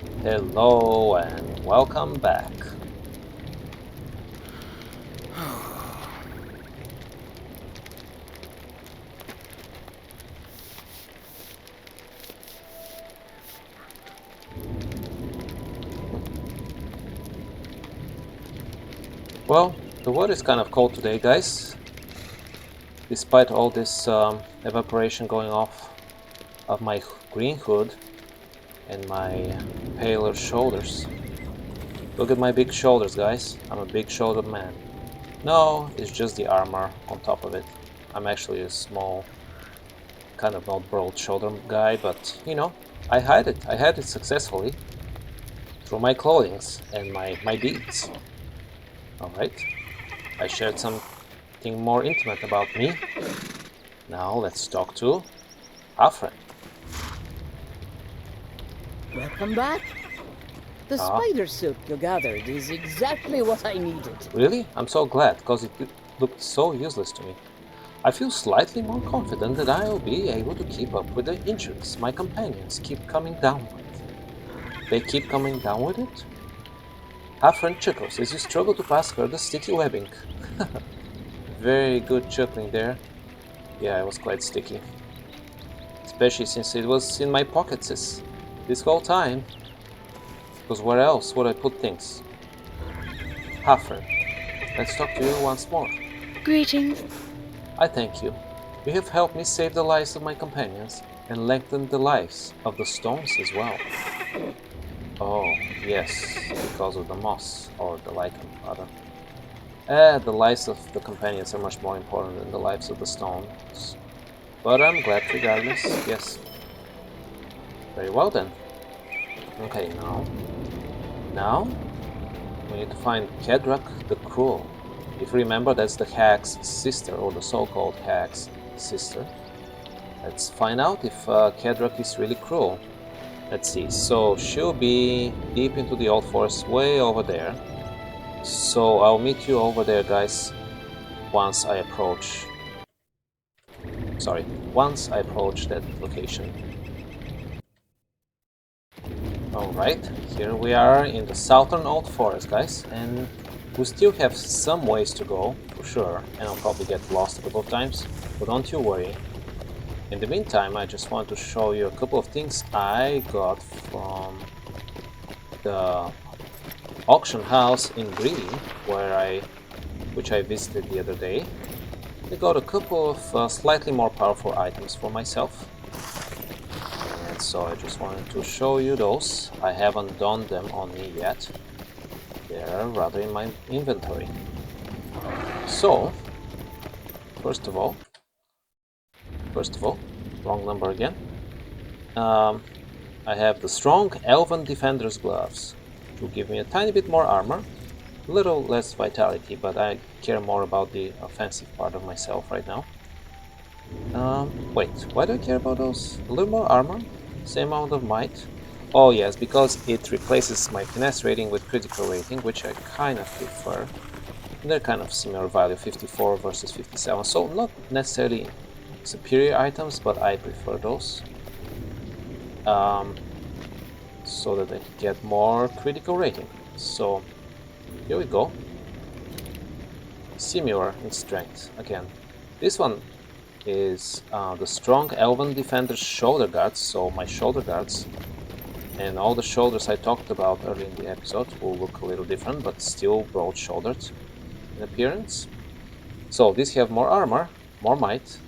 Hello and welcome back. Well, the weather is kind of cold today, guys. Despite all this evaporation going off of my green hood and my paler shoulders. Look at my big shoulders, guys. I'm a big shouldered man. No, it's just the armor on top of it. I'm actually a small, kind of not broad shoulder guy, but you know, I hide it. I hide it successfully through my clothings and my deeds. Alright, I shared something more intimate about me. Now let's talk to Afren. Welcome back. The Ah, spider silk you gathered is exactly what I needed. really? I'm so glad, because it looked so useless to me. I feel slightly more confident that I'll be able to keep up with the injuries my companions keep coming down with. They keep coming down with it? Afren chuckles as you struggle to pass her the sticky webbing. Very good chuckling there. Yeah, it was quite sticky. Especially since it was in my pockets this whole time. Because where else would I put things? Hafren, let's talk to you once more. Greetings. I thank you. You have helped me save the lives of my companions and lengthen the lives of the stones as well. Oh, yes, because of the moss, or the lichen, rather. The lives of the companions are much more important than the lives of the stones. But I'm glad regardless, yes. Very well then. Okay, now, we need to find Kedrak the Cruel. If you remember, that's the hag's sister, or the so-called hag's sister. Let's find out if Kedrak is really cruel. Let's see, so she'll be deep into the old forest, way over there. So I'll meet you over there, guys, once I approach that location. Alright, here we are in the southern old forest, guys, and we still have some ways to go, for sure, and I'll probably get lost a couple of times, but don't you worry. In the meantime, I just want to show you a couple of things I got from the auction house in Greedy, which I visited the other day. I got a couple of slightly more powerful items for myself. And so I just wanted to show you those. I haven't done them on me yet. They're rather in my inventory. So, first of all, wrong number again. I have the strong Elven Defender's gloves to give me a tiny bit more armor, a little less vitality, but I care more about the offensive part of myself right now. Wait, why do I care about those? A little more armor, same amount of might. Oh yes, because it replaces my finesse rating with critical rating, which I kind of prefer. And they're kind of similar value, 54 versus 57, so not necessarily superior items, but I prefer those. So that I can get more critical rating. So here we go. Similar in strength again. This one is the strong Elven Defender's shoulder guards, so my shoulder guards and all the shoulders I talked about early in the episode will look a little different, but still broad-shouldered in appearance. So these have more armor, more might,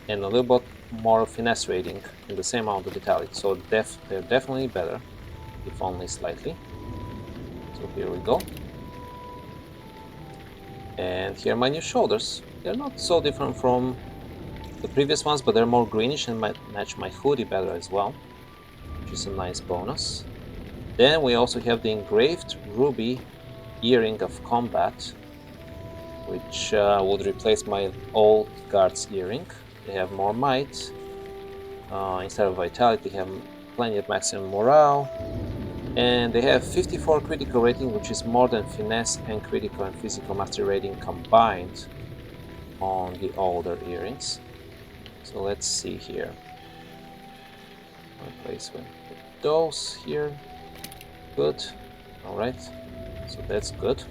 and a little bit more finesse rating in the same amount of vitality. So they're definitely better, if only slightly. So here we go. And here are my new shoulders. They're not so different from the previous ones, but they're more greenish and might match my hoodie better as well, which is a nice bonus. Then we also have the engraved ruby earring of combat, which would replace my old guard's earring. They have more might. Instead of vitality, they have plenty of maximum morale. And they have 54 critical rating, which is more than finesse and critical and physical mastery rating combined on the older earrings. So let's see here. I'll place those here. Good. Alright. So that's good.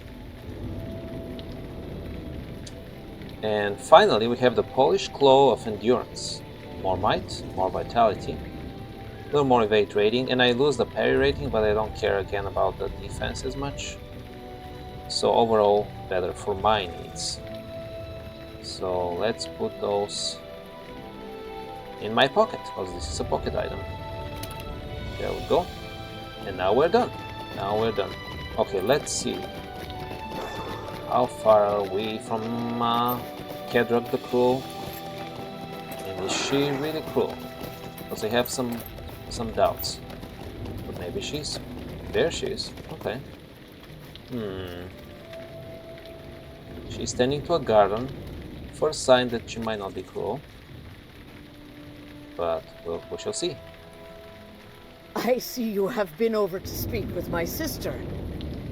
And finally, we have the polished claw of endurance. More might, more vitality. A little more evade rating, and I lose the parry rating, but I don't care again about the defense as much. So overall, better for my needs. So let's put those in my pocket, because this is a pocket item. There we go. And now we're done. Now we're done. Okay, let's see. How far are we from Kedrak the Cruel? And is she really cruel? Because I have some doubts. But maybe she's... There she is. Okay. She's tending to a garden. First sign that she might not be cruel. But we shall see. I see you have been over to speak with my sister.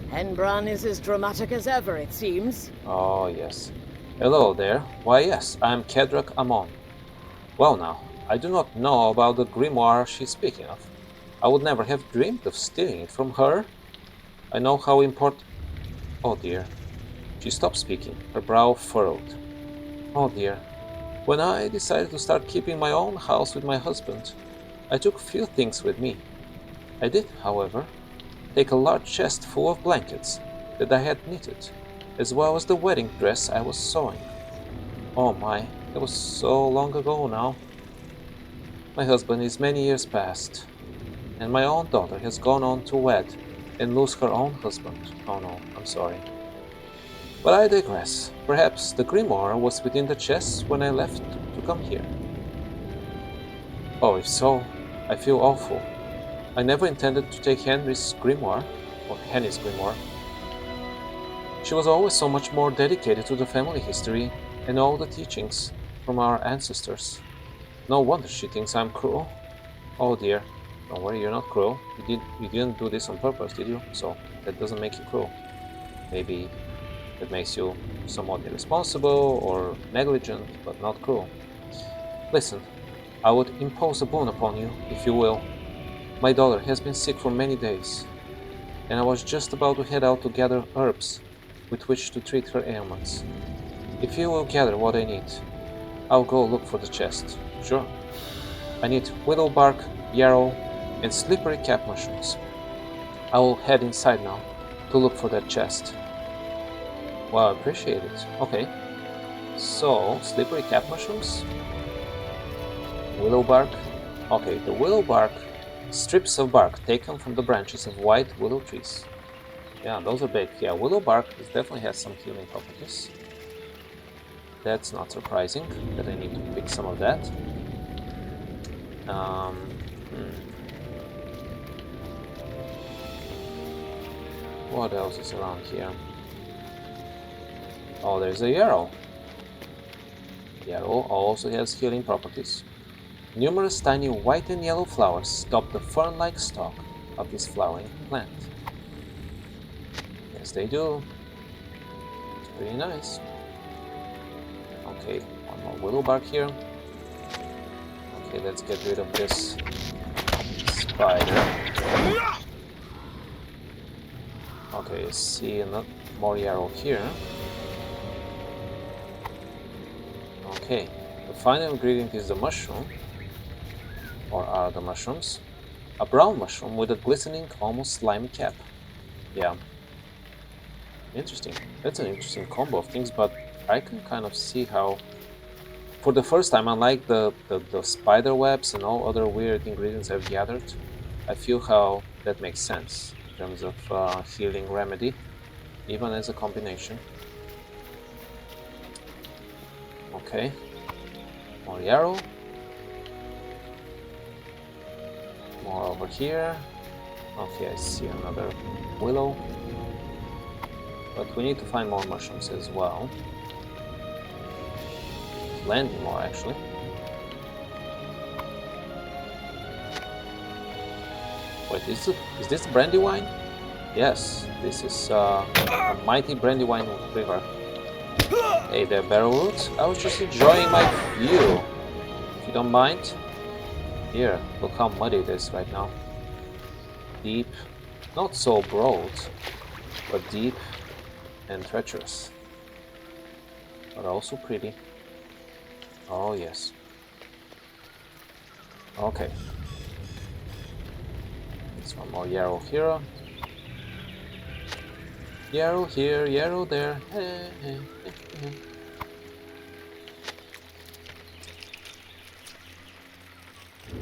Henbran is as dramatic as ever, it seems. Oh, yes. Hello there. Why, yes, I am Kedrak Amon. Well now, I do not know about the grimoire she's speaking of. I would never have dreamed of stealing it from her. I know how important... Oh dear. She stopped speaking, her brow furrowed. Oh dear. When I decided to start keeping my own house with my husband, I took few things with me. I did, however, take a large chest full of blankets that I had knitted, as well as the wedding dress I was sewing. Oh my, that was so long ago now. My husband is many years past, and my own daughter has gone on to wed and lose her own husband. Oh no, I'm sorry. But I digress. Perhaps the grimoire was within the chest when I left to come here. Oh, if so, I feel awful. I never intended to take Henry's grimoire, or Henny's grimoire. She was always so much more dedicated to the family history and all the teachings from our ancestors. No wonder she thinks I'm cruel. Oh dear, don't worry, you're not cruel. You didn't do this on purpose, did you? So that doesn't make you cruel. Maybe that makes you somewhat irresponsible or negligent, but not cruel. Listen, I would impose a boon upon you, if you will. My daughter has been sick for many days, and I was just about to head out to gather herbs with which to treat her ailments. If you will gather what I need, I'll go look for the chest. Sure. I need willow bark, yarrow, and slippery cap mushrooms. I will head inside now to look for that chest. Well, I appreciate it. Okay. So, slippery cap mushrooms? Willow bark? Okay, the willow bark, strips of bark taken from the branches of white willow trees. Yeah, those are big. Yeah, willow bark definitely has some healing properties. That's not surprising that I need to pick some of that. What else is around here? Oh, there's a yarrow. Yarrow also has healing properties. Numerous tiny white and yellow flowers top the fern-like stalk of this flowering plant. Yes, they do. It's pretty nice. Okay, one more willow bark here. Okay, let's get rid of this spider. Okay, see more yarrow here. Okay, the final ingredient is the mushroom. Or are the mushrooms? A brown mushroom with a glistening, almost slimy cap. Yeah. Interesting. That's an interesting combo of things, but I can kind of see how, for the first time, unlike the spider webs and all other weird ingredients I've gathered, I feel how that makes sense in terms of healing remedy, even as a combination. Okay. More yarrow. More over here. Okay, I see another willow. But we need to find more mushrooms as well. Plenty more, actually. Wait, is this Brandywine? Yes, this is a mighty Brandywine river. Hey there, Barrelroots. I was just enjoying my view. If you don't mind. Here, look how muddy it is right now. Deep Not so broad, but deep and treacherous. But also pretty. Oh yes. Okay. It's one more yarrow here. Yarrow here, yarrow there.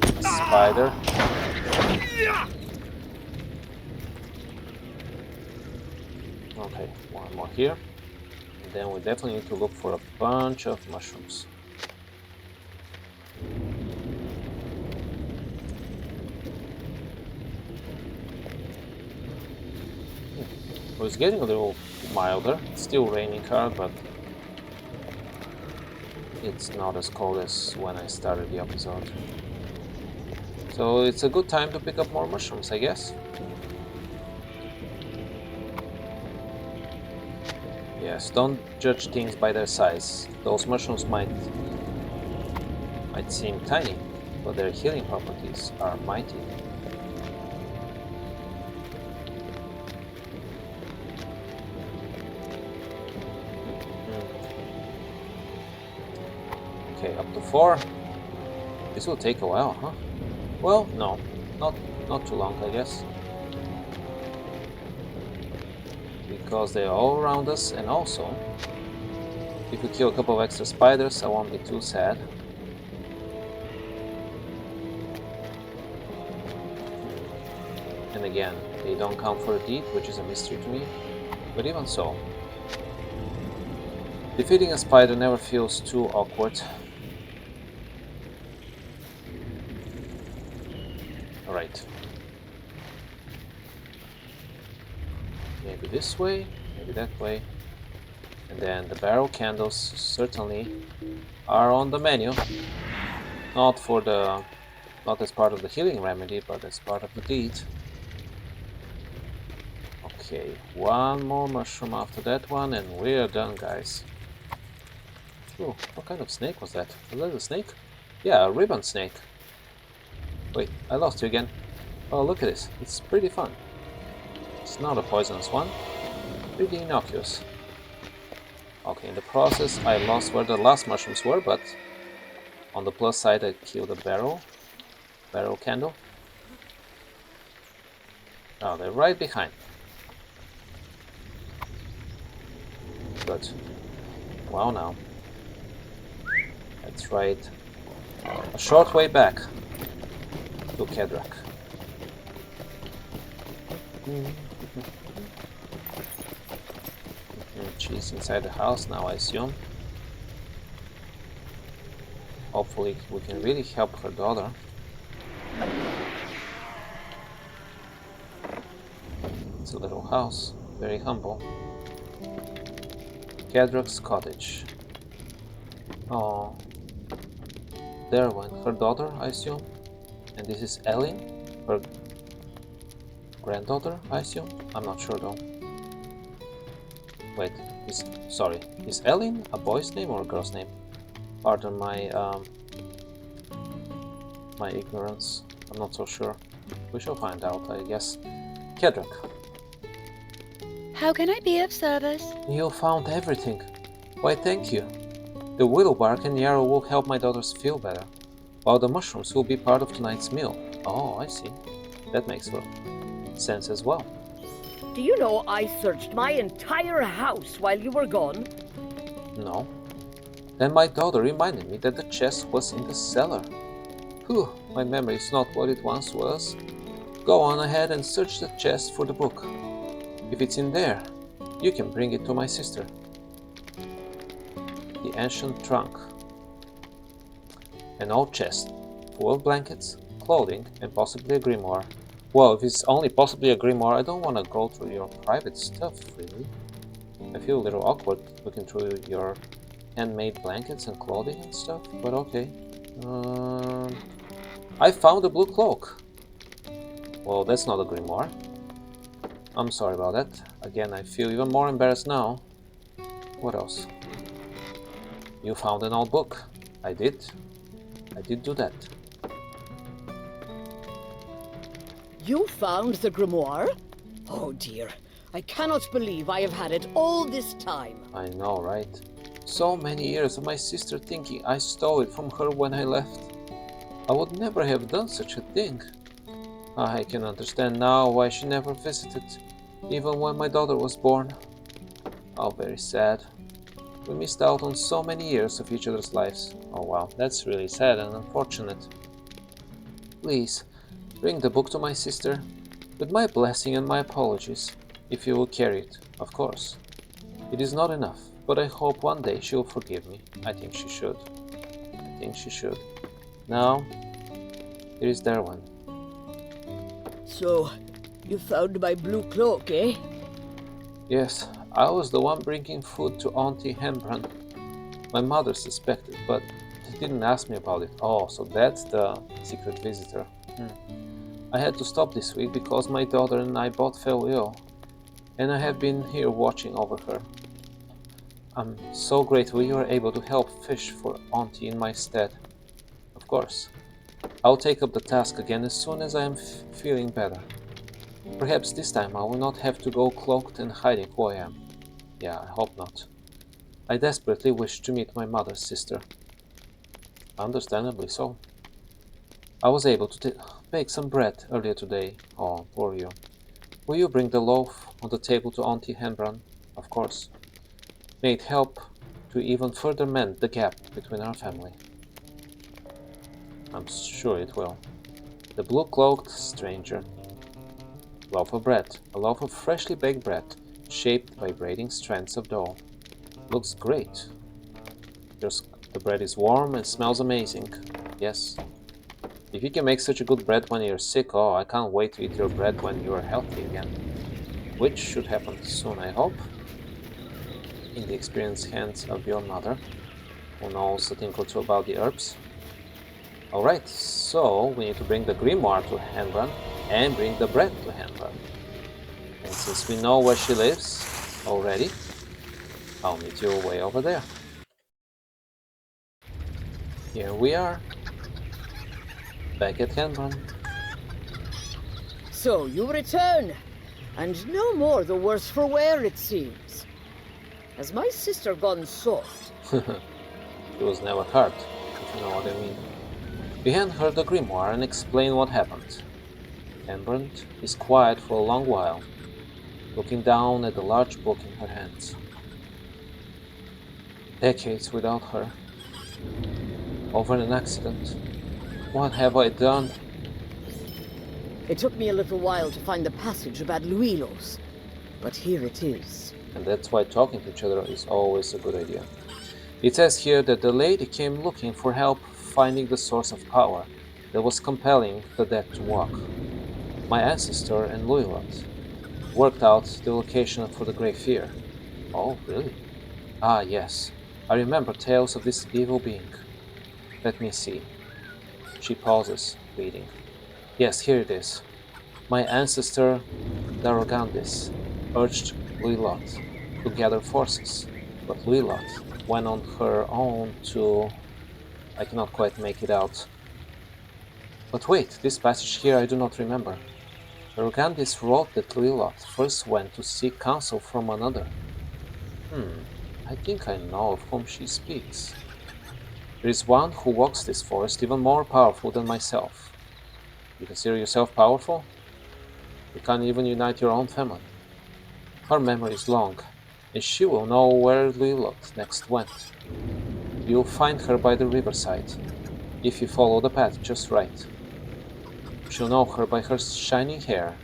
A spider. Okay, one more here. And then we definitely need to look for a bunch of mushrooms. Well, it's getting a little milder. It's still raining hard, but it's not as cold as when I started the episode. So it's a good time to pick up more mushrooms, I guess. Yes, don't judge things by their size. Those mushrooms might seem tiny, but their healing properties are mighty. Okay, up to 4. This will take a while, huh? Well, no, not too long, I guess. Because they're all around us, and also, if we kill a couple of extra spiders, I won't be too sad. And again, they don't count for a deed, which is a mystery to me, but even so. Defeating a spider never feels too awkward. Alright. Maybe this way, maybe that way. And then the barrel candles certainly are on the menu. Not as part of the healing remedy, but as part of the deed. Okay, one more mushroom after that one, and we're done, guys. Oh, what kind of snake was that? Was that a snake? Yeah, a ribbon snake. Wait, I lost you again. Oh, look at this. It's pretty fun. It's not a poisonous one. Pretty innocuous. Okay, in the process, I lost where the last mushrooms were, but on the plus side, I killed a barrel candle. Oh, they're right behind. Good. Wow, now. Let's ride a short way back to Kedrak. She's inside the house now, I assume. Hopefully we can really help her daughter. It's a little house, very humble. Kedrak's cottage. Oh, there went her daughter, I assume. And this is Ellen, her granddaughter, I assume. I'm not sure though. Wait, is Ellen a boy's name or a girl's name? Pardon my my ignorance. I'm not so sure. We shall find out, I guess. Kedrak. How can I be of service? You found everything. Why, thank you. The willow bark and yarrow will help my daughters feel better, while the mushrooms will be part of tonight's meal. Oh, I see. That makes sense as well. Do you know I searched my entire house while you were gone? No. Then my daughter reminded me that the chest was in the cellar. Whew, my memory is not what it once was. Go on ahead and search the chest for the book. If it's in there, you can bring it to my sister. The ancient trunk. An old chest, full of blankets, clothing, and possibly a grimoire. Well, if it's only possibly a grimoire, I don't want to go through your private stuff, really. I feel a little awkward looking through your handmade blankets and clothing and stuff, but okay. I found a blue cloak. Well, that's not a grimoire. I'm sorry about that. Again, I feel even more embarrassed now. What else? You found an old book. I did do that. You found the grimoire? Oh dear, I cannot believe I have had it all this time. I know, right? So many years of my sister thinking I stole it from her when I left. I would never have done such a thing. I can understand now why she never visited, even when my daughter was born. Oh, very sad. We missed out on so many years of each other's lives. Oh wow, that's really sad and unfortunate. Please, bring the book to my sister, with my blessing and my apologies, if you will carry it, of course. It is not enough, but I hope one day she will forgive me. I think she should. I think she should. Now, here is Darwin. So, you found my blue cloak, eh? Yes, I was the one bringing food to Auntie Hembran. My mother suspected, but they didn't ask me about it. Oh, so that's the secret visitor. I had to stop this week because my daughter and I both fell ill, and I have been here watching over her. I'm so grateful you are able to help fish for Auntie in my stead. Of course, I'll take up the task again as soon as I am feeling better. Perhaps this time I will not have to go cloaked and hiding who I am. Yeah, I hope not. I desperately wish to meet my mother's sister. Understandably so. I was able to bake some bread earlier today. Oh, poor you. Will you bring the loaf on the table to Auntie Hembran? Of course. May it help to even further mend the gap between our family. I'm sure it will. The blue-cloaked stranger. Loaf of bread. A loaf of freshly baked bread, shaped by braiding strands of dough. Looks great. The bread is warm and smells amazing. Yes. If you can make such a good bread when you're sick, oh, I can't wait to eat your bread when you are healthy again. Which should happen soon, I hope. In the experienced hands of your mother, who knows a thing or two about the herbs. Alright, so we need to bring the grimoire to Henran and bring the bread to Henran. And since we know where she lives already, I'll meet you way over there. Here we are, back at Henran. So, you return, and no more the worse for wear, it seems. Has my sister gone soft? She was never hurt, if you know what I mean. We hand her the grimoire and explain what happened. Henran is quiet for a long while, looking down at the large book in her hands. Decades without her. Over an accident. What have I done? It took me a little while to find the passage about Luilos, but here it is. And that's why talking to each other is always a good idea. It says here that the lady came looking for help finding the source of power that was compelling the dead to walk. My ancestor and Luilot worked out the location for the Great Fear. Oh, really? Ah, yes. I remember tales of this evil being. Let me see. She pauses, reading. Yes, here it is. My ancestor Darogandis urged Luilot to gather forces, but Luilot went on her own to... I cannot quite make it out. But wait, this passage here I do not remember. Darogandis wrote that Luilot first went to seek counsel from another. I think I know of whom she speaks. There is one who walks this forest even more powerful than myself. You consider yourself powerful? You can't even unite your own family. Her memory is long, and she will know where Luilot next went. You'll find her by the riverside, if you follow the path just right. She'll know her by her shining hair,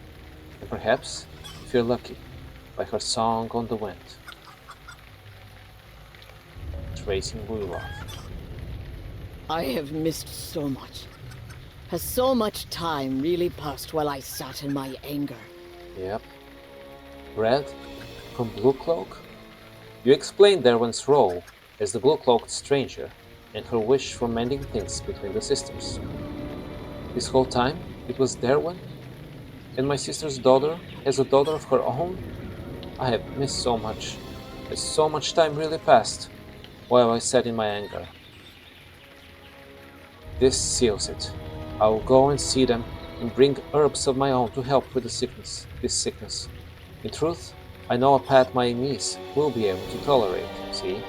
and perhaps, if you're lucky, by her song on the wind. Tracing Luilot. I have missed so much. Has so much time really passed while I sat in my anger? Yep. Red from Blue Cloak? You explained Derwin's role as the blue-cloaked stranger and her wish for mending things between the sisters. This whole time it was Derwin? And my sister's daughter has a daughter of her own? I have missed so much. Has so much time really passed while I sat in my anger? This seals it. I will go and see them and bring herbs of my own to help with this sickness. In truth, I know a path my niece will be able to tolerate, see?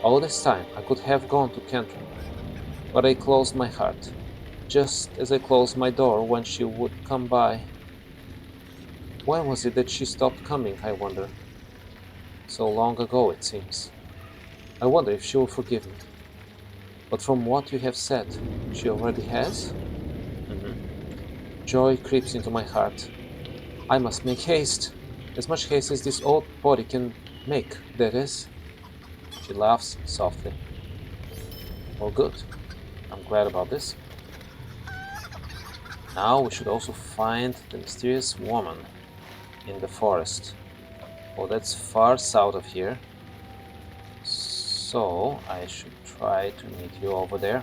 All this time I could have gone to Cantron, but I closed my heart, just as I closed my door when she would come by. When was it that she stopped coming, I wonder? So long ago, it seems. I wonder if she will forgive me. But from what you have said, she already has? Mhm. Joy creeps into my heart. I must make haste. As much haste as this old body can make, that is. She laughs softly. Well, good. I'm glad about this. Now we should also find the mysterious woman in the forest. Well, that's far south of here. So I should try to meet you over there.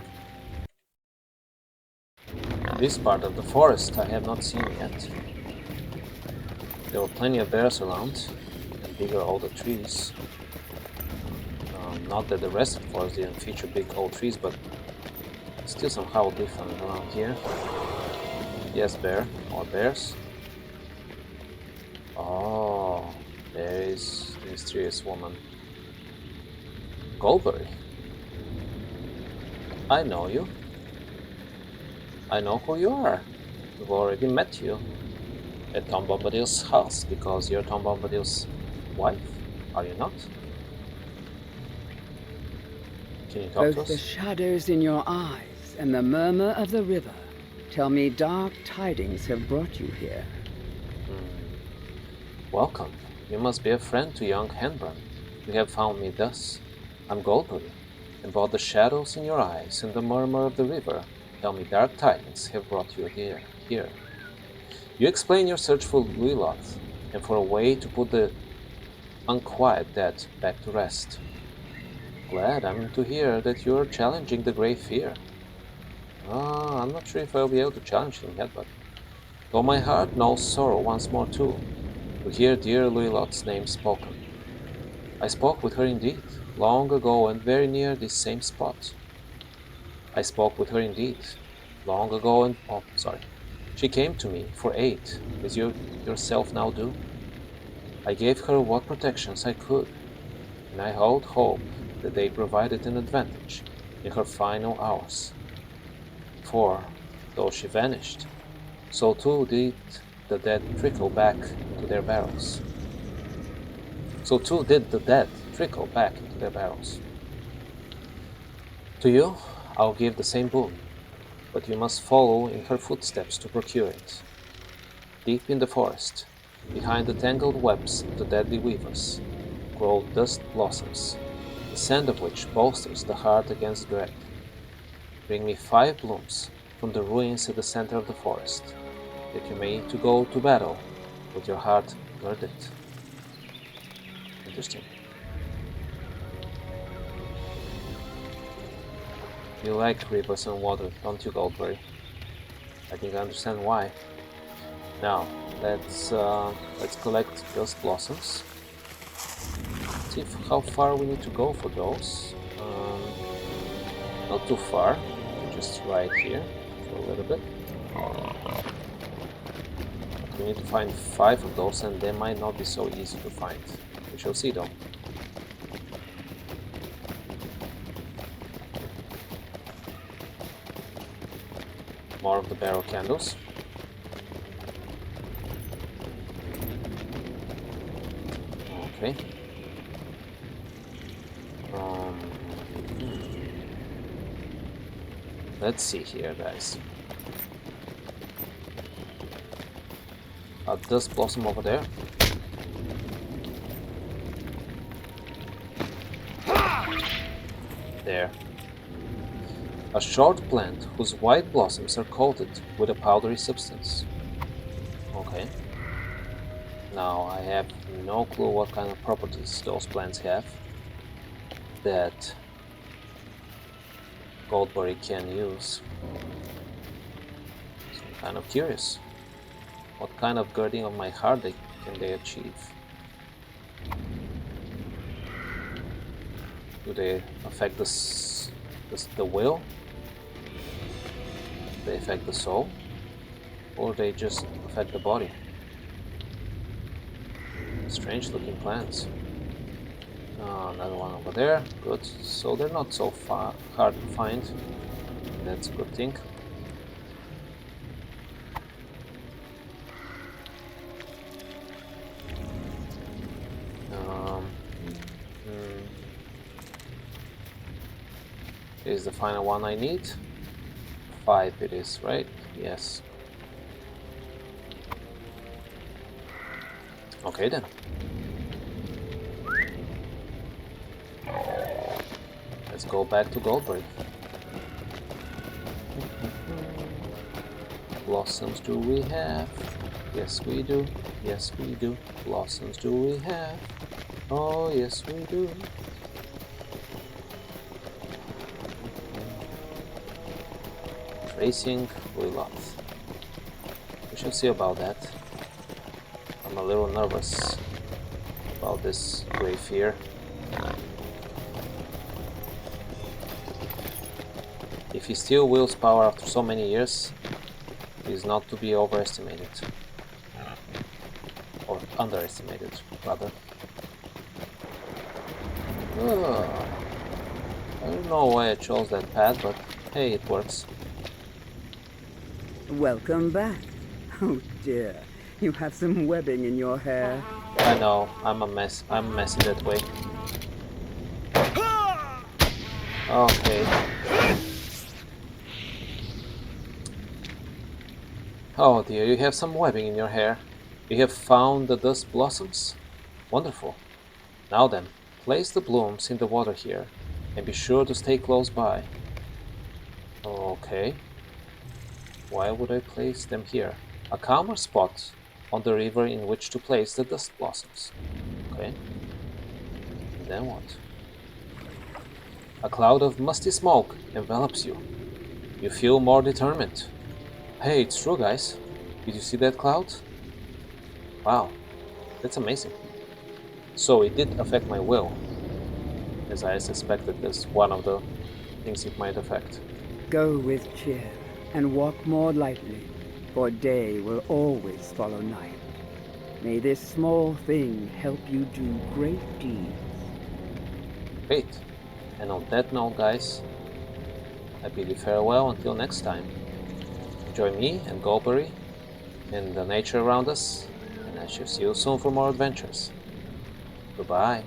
This part of the forest I have not seen yet. There were plenty of bears around, and bigger older trees. Not that the rest of the forest didn't feature big old trees, but still somehow different around here. Yes, bear, or bears. Oh, there is the mysterious woman. Goldberry. I know you. I know who you are. We've already met you at Tom Bombadil's house because you're Tom Bombadil's wife, are you not? Can you talk to Both the us? shadows in your eyes and the murmur of the river tell me dark tidings have brought you here. Welcome. You must be a friend to young Henbrand. You have found me thus. I'm Goldberry, and both the shadows in your eyes and the murmur of the river tell me dark tidings have brought you here. You explain your search for Luilot, and for a way to put the unquiet dead back to rest. Glad I'm to hear that you're challenging the Grey Fear. I'm not sure if I'll be able to challenge him yet, but though my heart knows sorrow once more too, to hear dear Luilot's name spoken. I spoke with her indeed, long ago and very near this same spot. I spoke with her indeed, long ago and she came to me for aid, as you yourself now do. I gave her what protections I could, and I hold hope that they provided an advantage in her final hours. For, though she vanished, so too did the dead trickle back into their barrels. So too did the dead trickle back into their barrels. To you, I'll give the same boon, but you must follow in her footsteps to procure it. Deep in the forest, behind the tangled webs of the deadly weavers, grow dust blossoms, the scent of which bolsters the heart against dread. Bring me 5 blooms from the ruins at the center of the forest, that you may to go to battle with your heart girded. Interesting. You like rivers and water, don't you, Goldberry? I think I understand why. Now, let's collect dust blossoms. See how far we need to go for those. Not too far, just right here for a little bit. We need to find 5 of those, and they might not be so easy to find. We shall see though. More of the barrel candles. Okay. Let's see here, guys. A dust blossom over there. There. A short plant whose white blossoms are coated with a powdery substance. Okay. Now I have no clue what kind of properties those plants have that Goldberry can use. So I'm kind of curious. What kind of girding of my heart can they achieve? Do they affect the will? Do they affect the soul? or they just affect the body. Strange looking plants. Another one over there. Good. So they're not so hard to find. That's a good thing. Is the final one I need? 5 it is, right? Yes. Okay then. Let's go back to Goldberg. Blossoms do we have? Yes we do. Yes we do. Blossoms do we have? Oh yes we do. Tracing we love. We shall see about that. I'm a little nervous about this grave here. If he still wields power after so many years, he is not to be overestimated. Or underestimated, rather. I don't know why I chose that path, but hey, it works. Welcome back. Oh dear, you have some webbing in your hair. I know, I'm a mess. I'm messy that way. Okay. Oh dear, you have some webbing in your hair. You have found the dust blossoms? Wonderful. Now then, place the blooms in the water here, and be sure to stay close by. Okay. Why would I place them here? A calmer spot on the river in which to place the dust blossoms. Okay. And then what? A cloud of musty smoke envelops you. You feel more determined. Hey, it's true, guys. Did you see that cloud? Wow, that's amazing. So it did affect my will, as I suspected as one of the things it might affect. Go with cheer and walk more lightly, for day will always follow night. May this small thing help you do great deeds. Great. And on that note, guys, I bid you farewell until next time. Join me and Goldberry in the nature around us, and I shall see you soon for more adventures. Goodbye.